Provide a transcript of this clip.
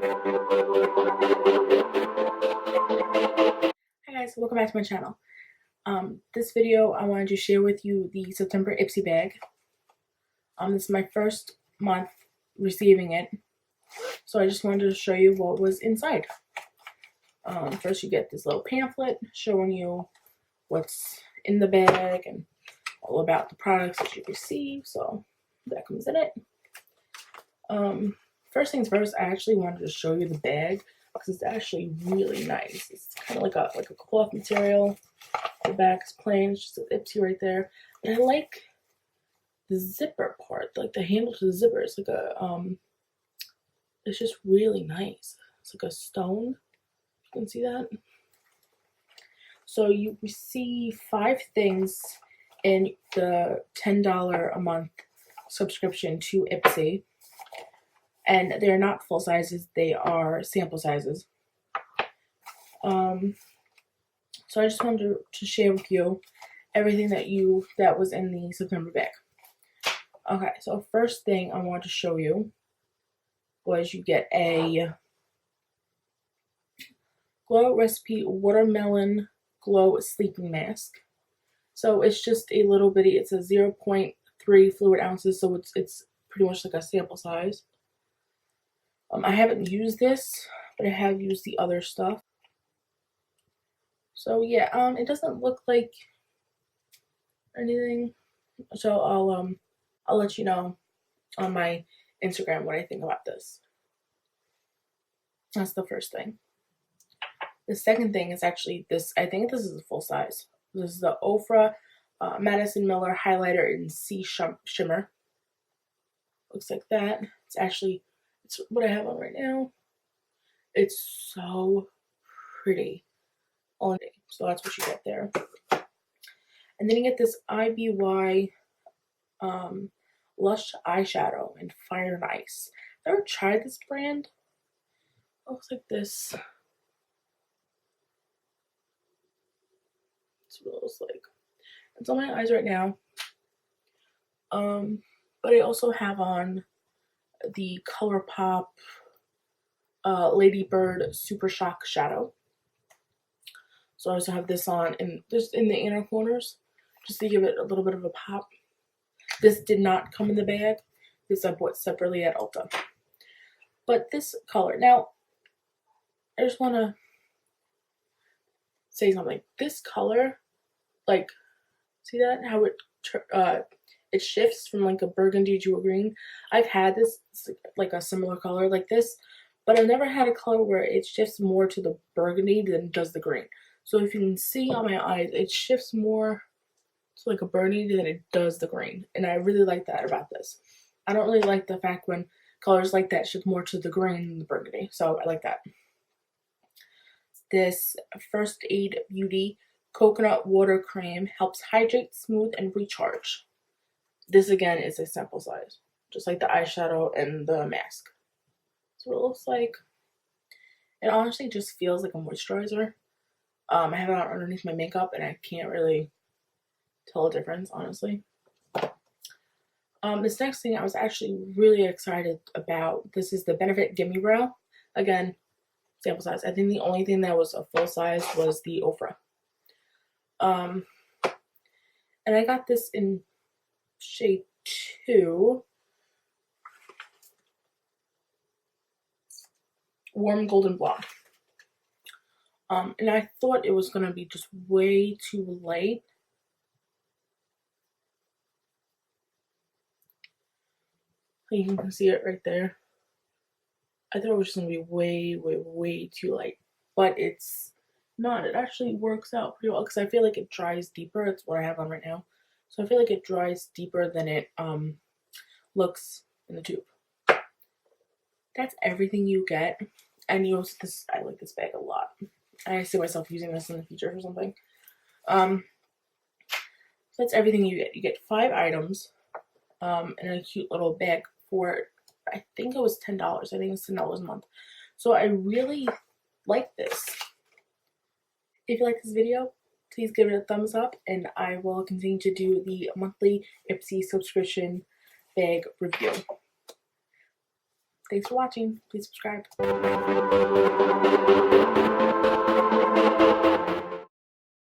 Hi guys, welcome back to my channel. This video I wanted to share with you the September Ipsy bag. This is my first month receiving it, so I just wanted to show you what was inside. First you get this little pamphlet showing you what's in the bag and all about the products that you receive, so that comes in it. First things first, I actually wanted to show you the bag because it's actually really nice. It's kind of like a cloth material. The back is plain, it's just an Ipsy right there. But I like the zipper part, like the handle to the zipper. It's like it's just really nice. It's like a stone. You can see that. So you receive 5 things in the $10 a month subscription to Ipsy. And they're not full sizes, they are sample sizes. So I just wanted to share with you everything that was in the September bag. Okay, so first thing I wanted to show you was you get a Glow Recipe Watermelon Glow Sleeping Mask. So it's just a little bitty, it's a 0.3 fluid ounces, so it's pretty much like a sample size. I haven't used this, but I have used the other stuff. So yeah, it doesn't look like anything. So I'll let you know on my Instagram what I think about this. That's the first thing. The second thing is actually this. I think this is a full size. This is the Ofra Madison Miller highlighter in C Shimmer. Looks like that. It's what I have on right now. It's so pretty. So that's what you get there. And then you get this IBY Lush Eyeshadow in Fire and Ice. I've never tried this brand. It looks like this. That's what it looks like. It's on my eyes right now. But I also have on the ColourPop Ladybird Super Shock Shadow. So I also have this on just in the inner corners, just to give it a little bit of a pop. This did not come in the bag. This I bought separately at Ulta. But this color, now, I just want to say something. This color, like, see that? How it shifts from like a burgundy to a green. I've had this, like a similar color like this, but I've never had a color where it shifts more to the burgundy than it does the green. So if you can see on my eyes, it shifts more to like a burgundy than it does the green. And I really like that about this. I don't really like the fact when colors like that shift more to the green than the burgundy. So I like that. This First Aid Beauty Coconut Water Cream helps hydrate, smooth, and recharge. This again is a sample size, just like the eyeshadow and the mask. That's what it looks like. It honestly just feels like a moisturizer. I have it on underneath my makeup and I can't really tell a difference, honestly. This next thing I was actually really excited about. This is the Benefit Gimme Brow. Again, sample size. I think the only thing that was a full size was the Ofra. And I got this in shade 2. Warm Golden Blonde. And I thought it was going to be just way too light. You can see it right there. I thought it was just going to be way too light. But it's not. It actually works out pretty well because I feel like it dries deeper. It's what I have on right now. So I feel like it dries deeper than it looks in the tube. That's everything you get. And you also, I like this bag a lot. I see myself using this in the future for something. So that's everything you get. You get 5 items in a cute little bag for, I think it was $10. I think it's $10 a month. So I really like this. If you like this video, please give it a thumbs up, and I will continue to do the monthly Ipsy subscription bag review. Thanks for watching. Please subscribe.